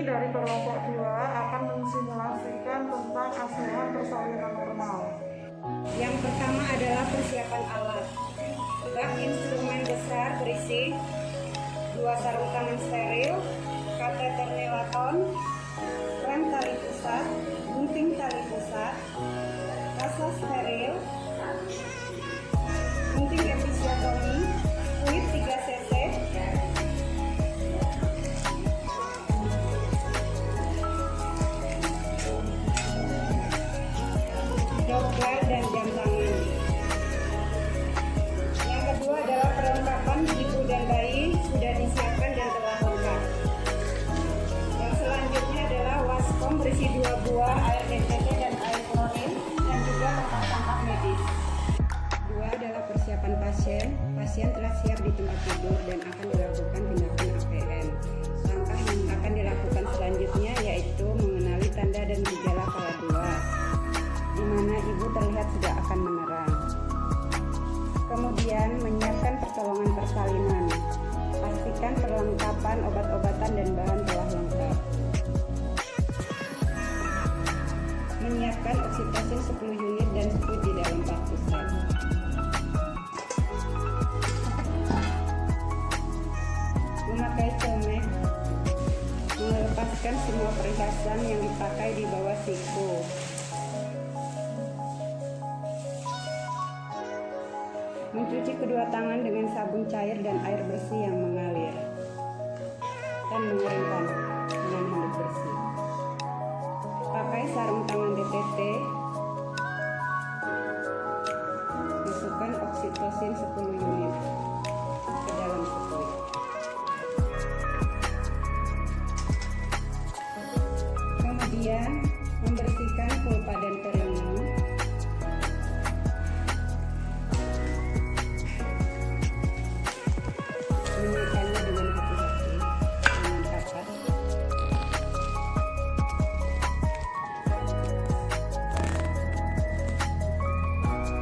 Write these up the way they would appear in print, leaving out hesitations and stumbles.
dari kelompok 2 akan mensimulasikan tentang asuhan persalinan normal. Yang pertama adalah persiapan alat. Bak instrumen besar berisi 2 sarung tangan steril, kateter nelaton, rem tali pusat, gunting tali pusat, kasa steril, gunting episiotomi, fluid 3 cc, dokter dan jam tangan. Yang kedua adalah perlengkapan ibu dan bayi sudah disiapkan dan telah lengkap. Yang selanjutnya adalah waskom berisi 2 buah air DTT dan air klorin dan juga tempat sampah medis. 2 adalah persiapan pasien. Pasien telah siap di tempat tidur dan akan dilakukan tindakan APN. Langkah yang akan dilakukan selanjutnya yaitu mengenali tanda dan gejala kala 2, di mana ibu terlihat sudah akan menerang. Kemudian menyiapkan pertolongan persalinan. Pastikan perlengkapan obat-obatan dan bahan telah lengkap. Menyiapkan oksitosin 10 unit dan spuit di dalam bak pusat. Memakai selmek. Melepaskan semua perhiasan yang dipakai di bawah siku. Mencuci kedua tangan dengan sabun cair dan air bersih yang mengalir, dan mengeringkan dengan handuk bersih. Pakai sarung tangan DTT. Masukkan oksitosin 10 unit ke dalam spuit. Kemudian membersihkan pulpa dan perineum. Menyiapkannya dengan hati-hati dengan kapas.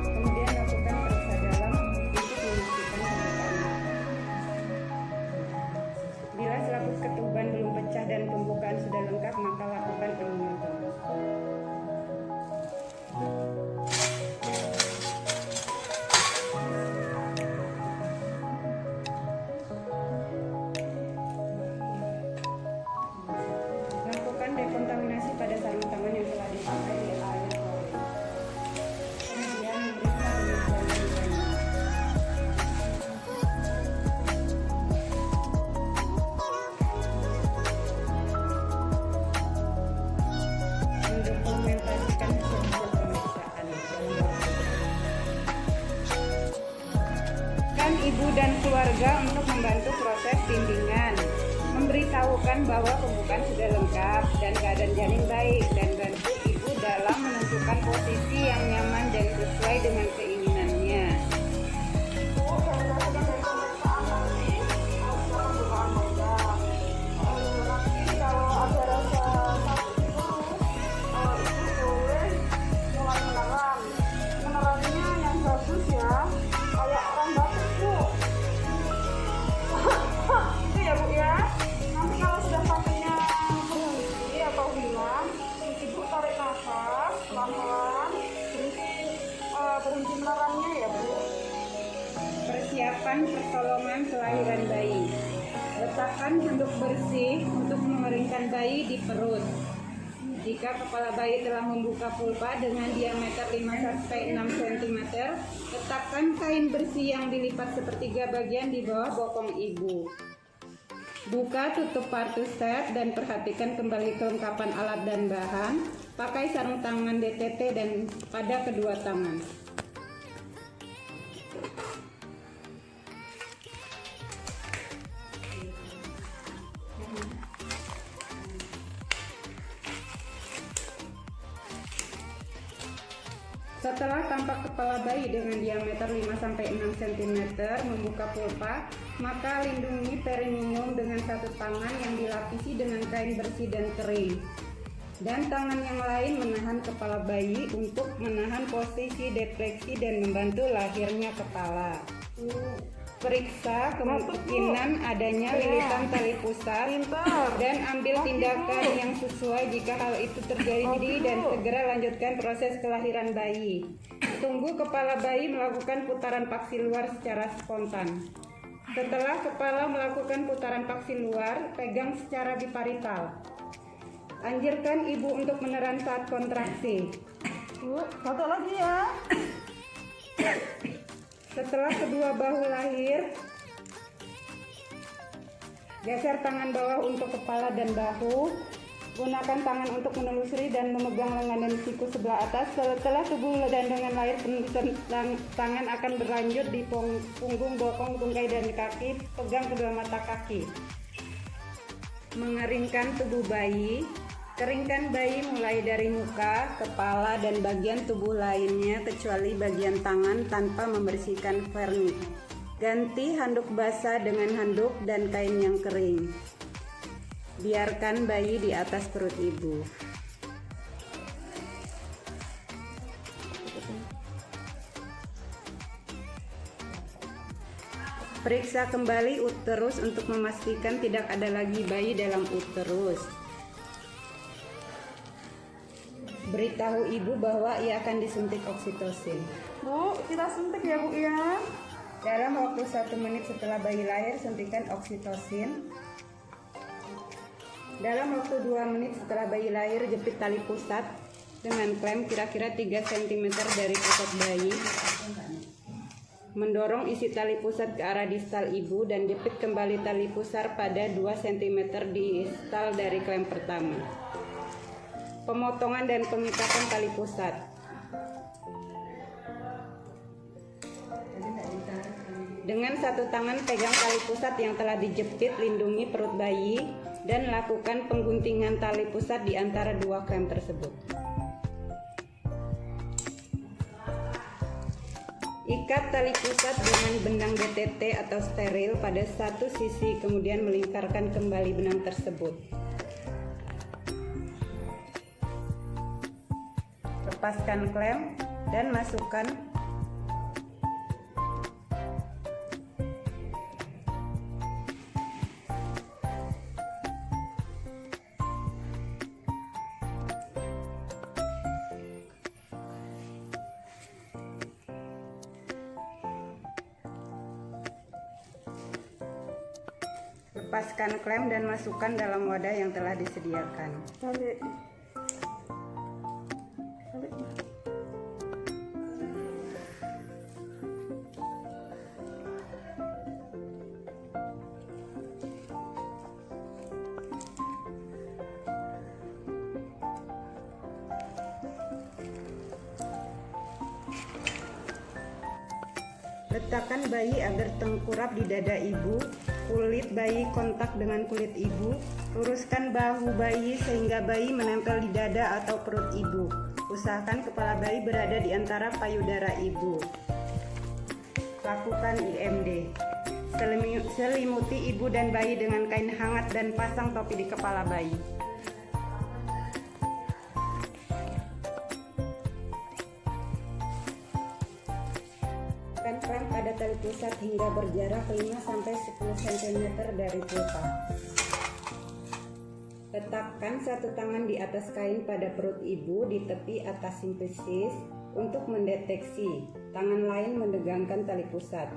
Kemudian lakukan periksa dalam untuk memastikan pembukaan mata. Bila selaput ketuban belum pecah dan pembukaan sudah lengkap, maka lakukan imunotomi. Lakukan dekontaminasi pada sarung tangan yang telah dipakai di air klorin. Kemudian memeriksa dengan cairan bayi. Mendokumentasikan hasil pemeriksaan dalam waktu dekat. Ibu dan keluarga untuk membantu proses bimbingan. Memberitahukan bahwa pembukaan sudah lengkap dan keadaan janin baik, dan bantu ibu dalam menentukan posisi yang nyaman dan sesuai dengan keinginannya. Berhenti melarangnya ya Bu. Persiapan pertolongan kelahiran bayi. Letakkan handuk bersih untuk mengeringkan bayi di perut. Jika kepala bayi telah membuka pulpa dengan diameter 5-6 cm, letakkan kain bersih yang dilipat sepertiga bagian di bawah bokong ibu. Buka tutup partuset dan perhatikan kembali kelengkapan alat dan bahan. Pakai sarung tangan DTT dan pada kedua tangan. Setelah tampak kepala bayi dengan diameter 5-6 cm membuka pulpa, maka lindungi perineum dengan satu tangan yang dilapisi dengan kain bersih dan kering, dan tangan yang lain menahan kepala bayi untuk menahan posisi depresi dan membantu lahirnya kepala. Periksa kemungkinan adanya lilitan tali pusat dan ambil tindakan yang sesuai jika hal itu terjadi dan segera lanjutkan proses kelahiran bayi. Tunggu kepala bayi melakukan putaran paksi luar secara spontan. Setelah kepala melakukan putaran paksi luar, pegang secara biparital. Anjurkan ibu untuk meneran saat kontraksi. Bu, satu lagi ya. Setelah kedua bahu lahir, geser tangan bawah untuk kepala dan bahu. Gunakan tangan untuk menelusuri dan memegang lengan dan siku sebelah atas. Setelah tubuh dan lengan lahir, tangan akan berlanjut di punggung, bokong, tungkai, dan kaki. Pegang kedua mata kaki. Mengeringkan tubuh bayi. Keringkan bayi mulai dari muka, kepala, dan bagian tubuh lainnya kecuali bagian tangan tanpa membersihkan vernik. Ganti handuk basah dengan handuk dan kain yang kering. Biarkan bayi di atas perut ibu. Periksa kembali uterus untuk memastikan tidak ada lagi bayi dalam uterus. Beritahu ibu bahwa ia akan disuntik oksitosin. Bu, kita suntik ya Bu ya. Dalam waktu 1 menit setelah bayi lahir, suntikan oksitosin. Dalam waktu 2 menit setelah bayi lahir, jepit tali pusat dengan klem kira-kira 3 cm dari pusat bayi. Mendorong isi tali pusat ke arah distal ibu dan jepit kembali tali pusar pada 2 cm distal dari klem pertama. Pemotongan dan pengikatan tali pusat. Dengan satu tangan pegang tali pusat yang telah dijepit, lindungi perut bayi dan lakukan pengguntingan tali pusat di antara 2 klem tersebut. Ikat tali pusat dengan benang BTT atau steril pada satu sisi, kemudian melingkarkan kembali benang tersebut. Lepaskan klem dan masukkan klem dan masukkan dalam wadah yang telah disediakan. Letakkan bayi agar tengkurap di dada ibu, kulit bayi kontak dengan kulit ibu. Luruskan bahu bayi sehingga bayi menempel di dada atau perut ibu. Usahakan kepala bayi berada di antara payudara ibu. Lakukan IMD. Selimuti ibu dan bayi dengan kain hangat dan pasang topi di kepala bayi. Klem pada tali pusat hingga berjarak 5-10 cm dari pulpa. Letakkan satu tangan di atas kain pada perut ibu di tepi atas simplisis untuk mendeteksi. Tangan lain menegangkan tali pusat.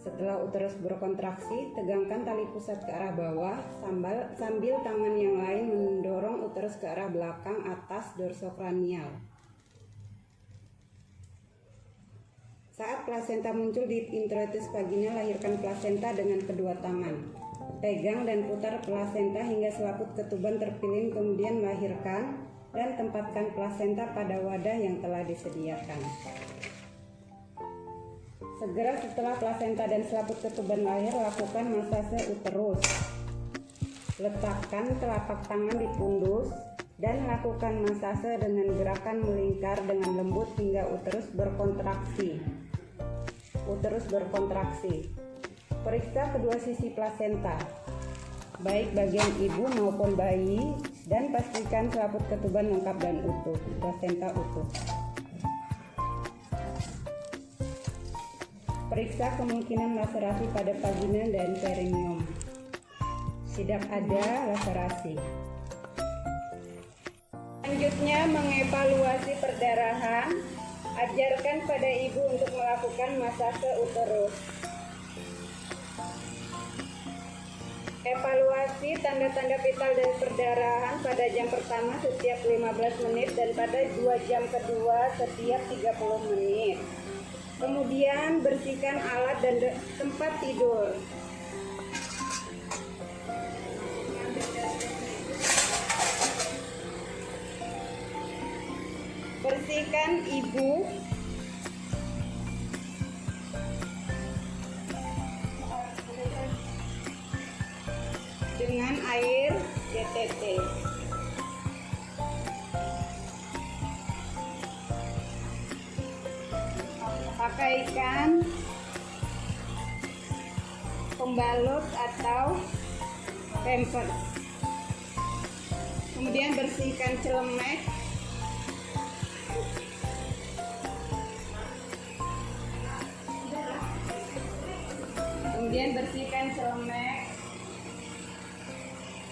Setelah uterus berkontraksi, tegangkan tali pusat ke arah bawah sambil tangan yang lain mendorong uterus ke arah belakang atas dorsokranial. Saat plasenta muncul di introitus vagina, lahirkan plasenta dengan kedua tangan. Pegang dan putar plasenta hingga selaput ketuban terpilin, kemudian lahirkan dan tempatkan plasenta pada wadah yang telah disediakan. Segera setelah plasenta dan selaput ketuban lahir, lakukan masase uterus. Letakkan telapak tangan di pundus dan lakukan masase dengan gerakan melingkar dengan lembut hingga uterus berkontraksi. Periksa kedua sisi plasenta, baik bagian ibu maupun bayi, dan pastikan selaput ketuban lengkap dan utuh, plasenta utuh. Periksa kemungkinan laserasi pada vagina dan perineum. Tidak ada laserasi. Selanjutnya, mengevaluasi perdarahan. Ajarkan pada ibu untuk melakukan masase uterus. Evaluasi tanda-tanda vital dan perdarahan pada jam pertama setiap 15 menit dan pada 2 jam kedua setiap 30 menit. Kemudian bersihkan alat dan tempat tidur. Bersihkan ibu dengan air GTT. Pakaikan pembalut atau pampers. Kemudian bersihkan celemek. Kemudian bersihkan celemek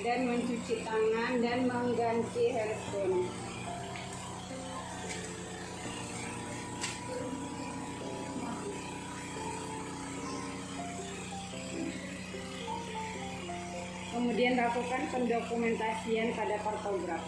dan mencuci tangan dan mengganti handphone. Kemudian lakukan pendokumentasian pada kartograf.